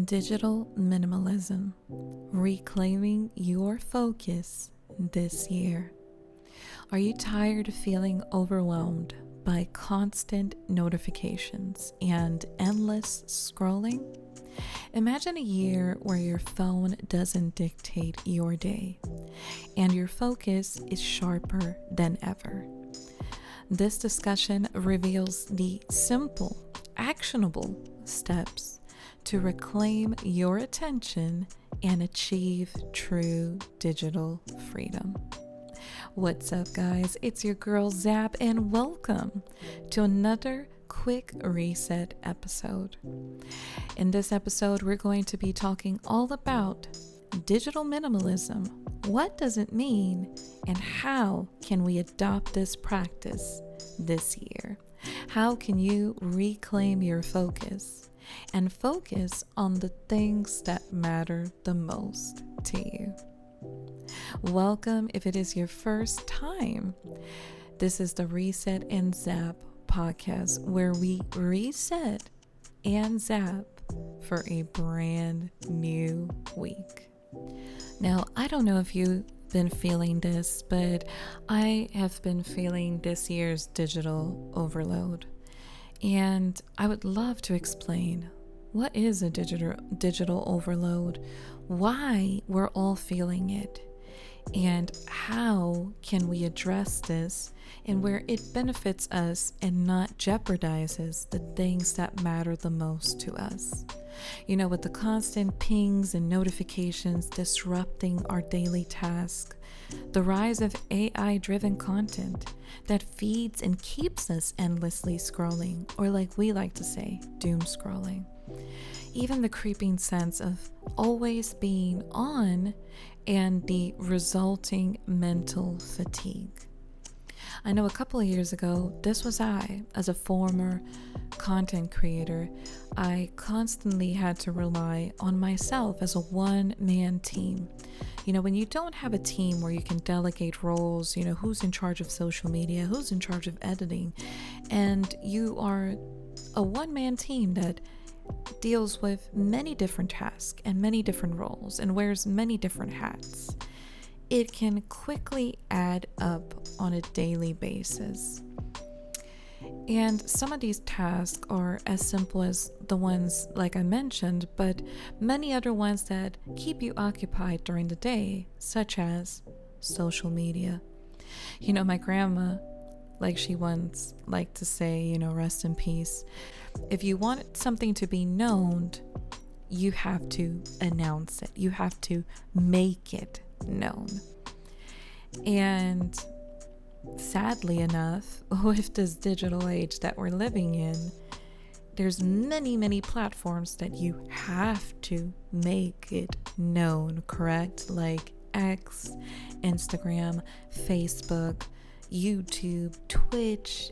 Digital minimalism, reclaiming your focus this year. Are you tired of feeling overwhelmed by constant notifications and endless scrolling? Imagine a year where your phone doesn't dictate your day and your focus is sharper than ever. This discussion reveals the simple, actionable steps to reclaim your attention and achieve true digital freedom. What's up, guys? It's your girl Zap, and welcome to another quick reset episode. In this episode, we're going to be talking all about digital minimalism. What does it mean, and how can we adopt this practice this year? How can you reclaim your focus and focus on the things that matter the most to you? Welcome if it is your first time. This is the Reset and Zap podcast, where we reset and zap for a brand new week. Now, I don't know if you've been feeling this, but I have been feeling this year's digital overload. And I would love to explain what is a digital overload, why we're all feeling it, and how can we address this and where it benefits us and not jeopardizes the things that matter the most to us. You know, with the constant pings and notifications disrupting our daily task, the rise of AI-driven content that feeds and keeps us endlessly scrolling, or like we like to say, doom scrolling. Even the creeping sense of always being on and the resulting mental fatigue. I know a couple of years ago, this was I, as a former content creator, I constantly had to rely on myself as a one-man team. You know, when you don't have a team where you can delegate roles, you know, who's in charge of social media, who's in charge of editing, and you are a one-man team that deals with many different tasks and many different roles and wears many different hats, it can quickly add up on a daily basis. And some of these tasks are as simple as the ones like I mentioned, but many other ones that keep you occupied during the day, such as social media. You know, my grandma, like she once liked to say, you know, rest in peace, if you want something to be known, you have to announce it. You have to make it known. And sadly enough, with this digital age that we're living in, there's many platforms that you have to make it known, correct? Like X, Instagram, Facebook, YouTube, Twitch,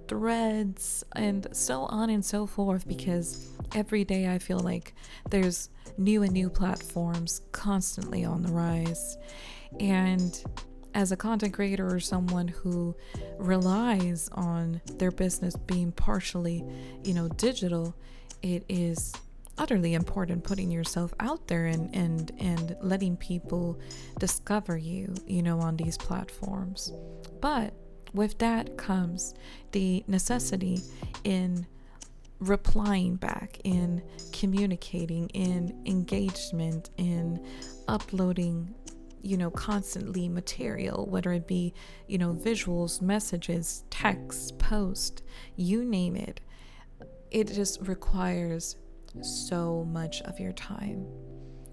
Threads, and so on and so forth, because every day I feel like there's new and new platforms constantly on the rise. And as a content creator or someone who relies on their business being partially, you know, digital, it is utterly important putting yourself out there and letting people discover you, you know, on these platforms. But with that comes the necessity in replying back, in communicating, in engagement, in uploading, you know, constantly material, whether it be, you know, visuals, messages, text, post, you name it. It just requires so much of your time.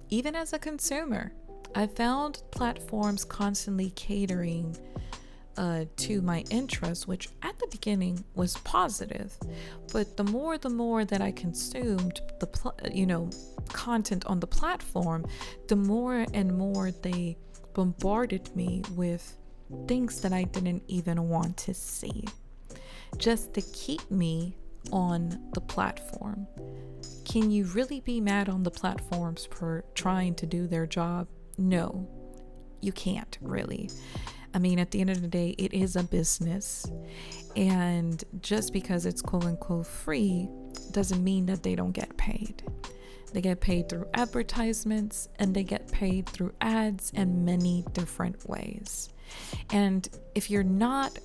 Even as a consumer, I found platforms constantly catering to my interests, which at the beginning was positive, but the more that I consumed the content on the platform, the more and more they bombarded me with things that I didn't even want to see, just to keep me on the platform. Can you really be mad on the platforms for trying to do their job? No, you can't really. I mean, at the end of the day, it is a business. And just because it's quote unquote free doesn't mean that they don't get paid. they get paid through advertisements, and they get paid through ads in many different ways. And if you're not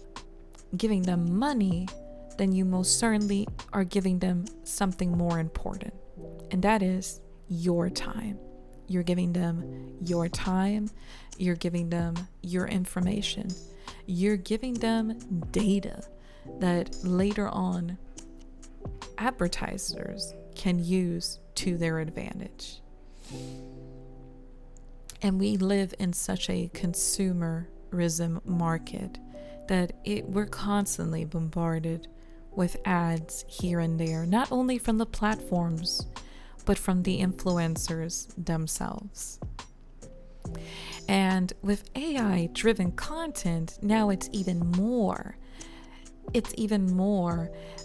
giving them money, then you most certainly are giving them something more important, and that is your time. You're giving them your time, you're giving them your information, you're giving them data that later on advertisers can use to their advantage. And we live in such a consumerism market that we're constantly bombarded with ads here and there, not only from the platforms, but from the influencers themselves. And with AI-driven content, now it's even more.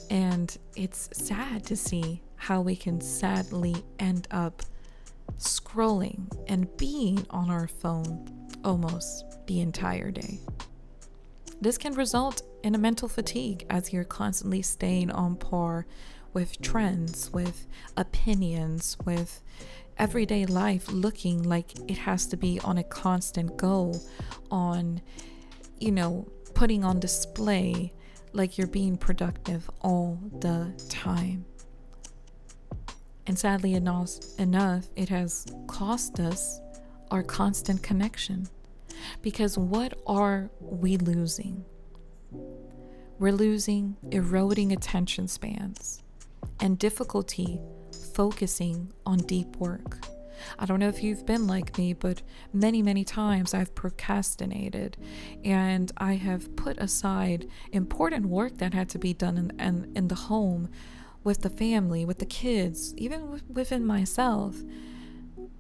And it's sad to see how we can sadly end up scrolling and being on our phone almost the entire day. This can result in a mental fatigue as you're constantly staying on par with trends, with opinions, with everyday life looking like it has to be on a constant go, on, putting on display like you're being productive all the time. And sadly enough, it has cost us our constant connection. Because what are we losing? We're losing eroding attention spans and difficulty focusing on deep work. I don't know if you've been like me, but many, many times I've procrastinated and I have put aside important work that had to be done in the home, with the family, with the kids, even within myself,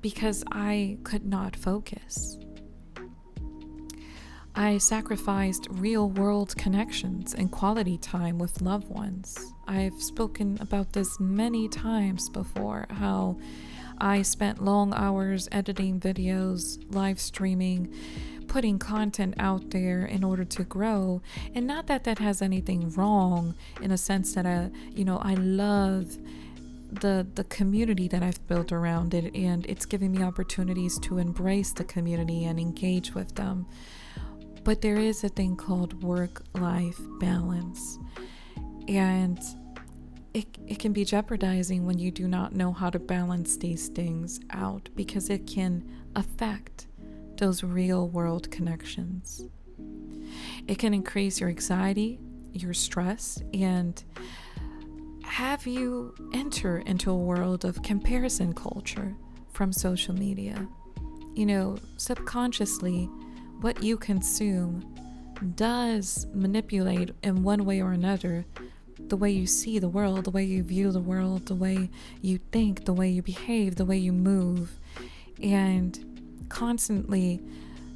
because I could not focus. I sacrificed real-world connections and quality time with loved ones. I've spoken about this many times before, how I spent long hours editing videos, live streaming, putting content out there in order to grow. And not that that has anything wrong, in a sense that I love the community that I've built around it, and it's giving me opportunities to embrace the community and engage with them. But there is a thing called work-life balance, and it can be jeopardizing when you do not know how to balance these things out, because it can affect those real-world connections. It can increase your anxiety, your stress, and have you enter into a world of comparison culture from social media. Subconsciously, what you consume does manipulate in one way or another the way you see the world, the way you view the world, the way you think, the way you behave, the way you move. And constantly,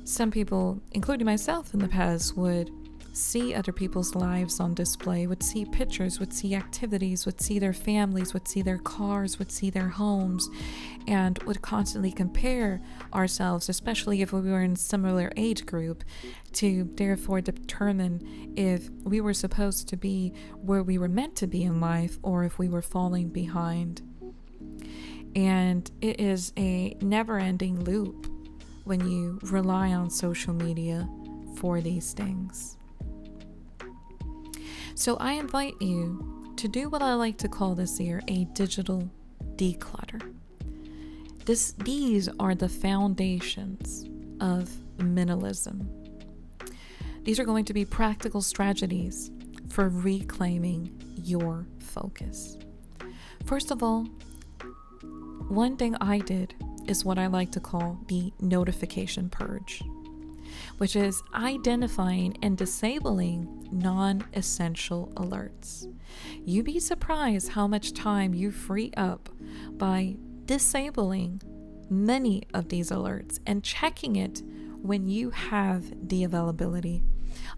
some people, including myself in the past, would see other people's lives on display, would see pictures, would see activities, would see their families, would see their cars, would see their homes, and would constantly compare ourselves, especially if we were in a similar age group, to therefore determine if we were supposed to be where we were meant to be in life, or if we were falling behind. And it is a never-ending loop when you rely on social media for these things. So I invite you to do what I like to call this year a digital declutter. These are the foundations of minimalism. These are going to be practical strategies for reclaiming your focus. First of all, one thing I did is what I like to call the notification purge, which is identifying and disabling non-essential alerts. You'd be surprised how much time you free up by disabling many of these alerts and checking it when you have the availability.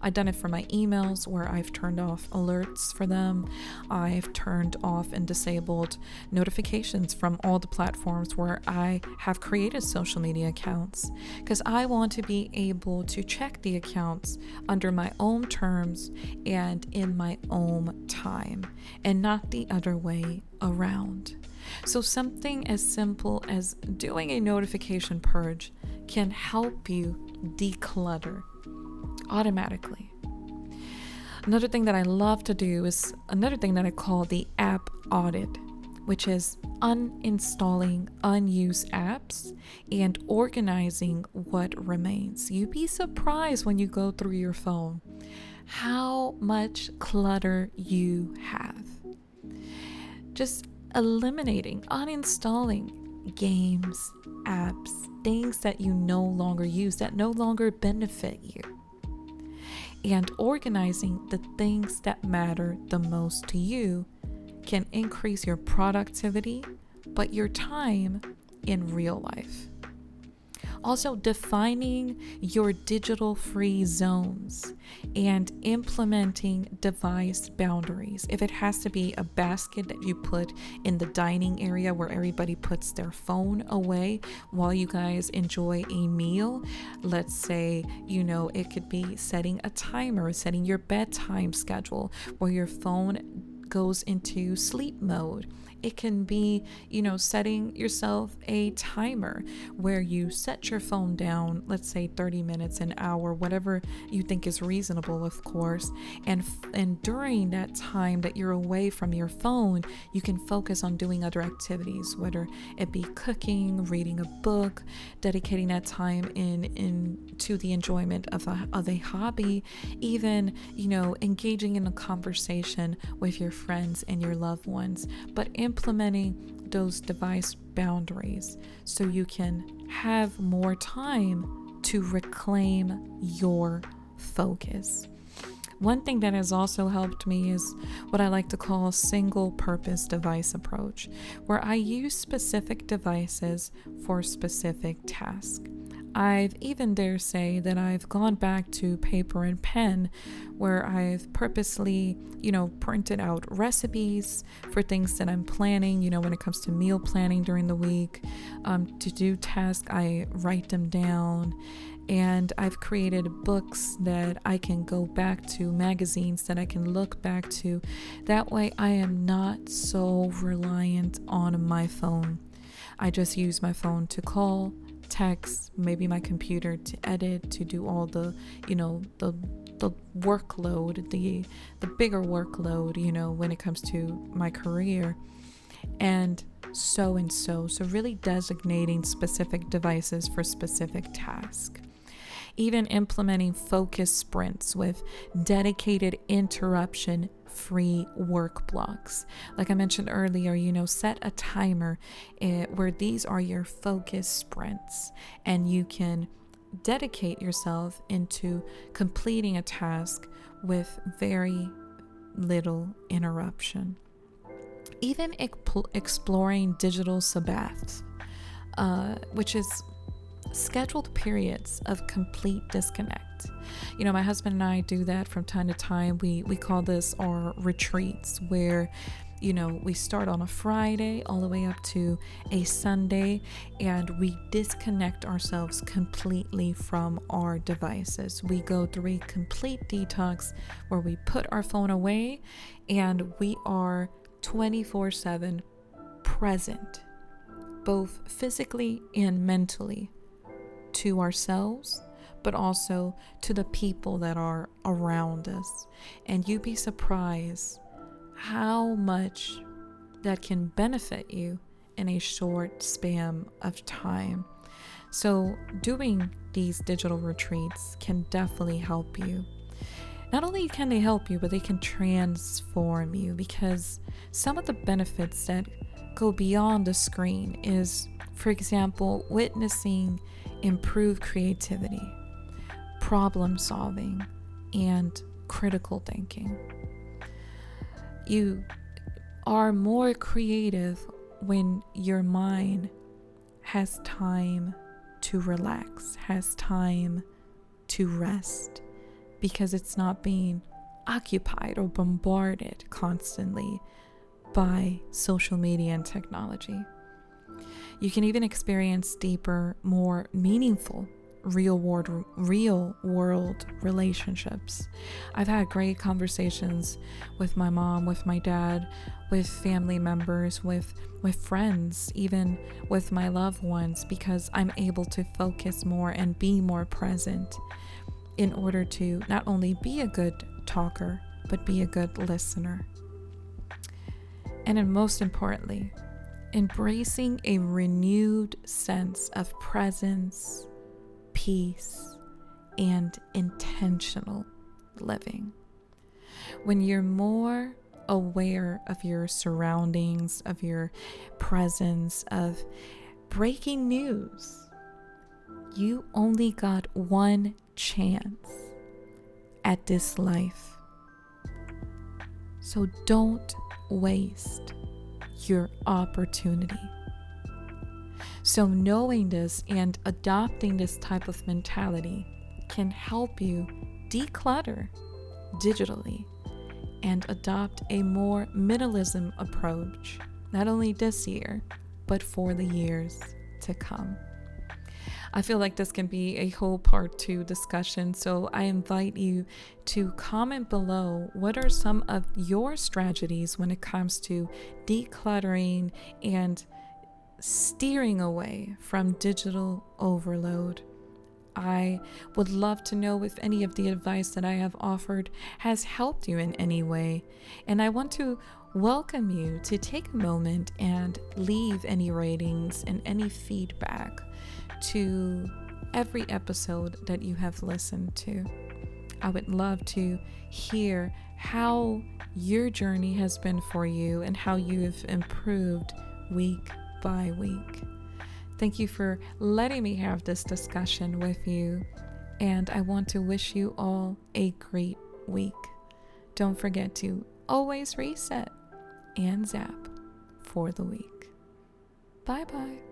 I've done it for my emails, where I've turned off alerts for them. I've turned off and disabled notifications from all the platforms where I have created social media accounts, because I want to be able to check the accounts under my own terms and in my own time, and not the other way around. So something as simple as doing a notification purge can help you declutter automatically. Another thing that I love to do is another thing that I call the app audit, which is uninstalling unused apps and organizing what remains. You'd be surprised when you go through your phone how much clutter you have. Just eliminating, uninstalling games, apps, things that you no longer use, that no longer benefit you, and organizing the things that matter the most to you can increase your productivity, but your time in real life. Also, defining your digital free zones and implementing device boundaries. If it has to be a basket that you put in the dining area where everybody puts their phone away while you guys enjoy a meal, let's say, it could be setting a timer, setting your bedtime schedule where your phone goes into sleep mode. It can be, setting yourself a timer where you set your phone down, let's say 30 minutes, an hour, whatever you think is reasonable, of course. And during that time that you're away from your phone, you can focus on doing other activities, whether it be cooking, reading a book, dedicating that time to the enjoyment of a hobby, even, engaging in a conversation with your friends and your loved ones, but implementing those device boundaries so you can have more time to reclaim your focus. One thing that has also helped me is what I like to call single purpose device approach, where I use specific devices for specific tasks. I've even dare say that I've gone back to paper and pen where I've purposely, printed out recipes for things that I'm planning, when it comes to meal planning during the week. To do tasks, I write them down. And I've created books that I can go back to, magazines that I can look back to. That way I am not so reliant on my phone. I just use my phone to call, text, maybe my computer to edit, to do all the workload, the bigger workload, when it comes to my career. And so really designating specific devices for specific tasks. Even implementing focus sprints with dedicated interruption-free work blocks. Like I mentioned earlier, set a timer where these are your focus sprints, and you can dedicate yourself into completing a task with very little interruption. Even exploring digital Sabbaths, which is scheduled periods of complete disconnect. My husband and I do that from time to time. We call this our retreats, where we start on a Friday all the way up to a Sunday, and we disconnect ourselves completely from our devices. We go through a complete detox where we put our phone away and we are 24/7 present, both physically and mentally, to ourselves, but also to the people that are around us. And you'd be surprised how much that can benefit you in a short span of time. So doing these digital retreats can definitely help you. Not only can they help you, but they can transform you, because some of the benefits that go beyond the screen is, for example, witnessing improved creativity, problem solving, and critical thinking. You are more creative when your mind has time to relax, has time to rest, because it's not being occupied or bombarded constantly by social media and technology. You can even experience deeper, more meaningful real world relationships. I've had great conversations with my mom, with my dad, with family members, with friends, even with my loved ones, because I'm able to focus more and be more present in order to not only be a good talker, but be a good listener. And then most importantly, embracing a renewed sense of presence, peace, and intentional living. When you're more aware of your surroundings, of your presence, of breaking news, you only got one chance at this life. So don't waste your opportunity. So knowing this and adopting this type of mentality can help you declutter digitally and adopt a more minimalism approach, not only this year, but for the years to come. I feel like this can be a whole part 2 discussion, so I invite you to comment below what are some of your strategies when it comes to decluttering and steering away from digital overload. I would love to know if any of the advice that I have offered has helped you in any way. And I want to welcome you to take a moment and leave any ratings and any feedback to every episode that you have listened to. I would love to hear how your journey has been for you and how you have improved week by week. Thank you for letting me have this discussion with you, and I want to wish you all a great week. Don't forget to always reset and zap for the week. Bye-bye.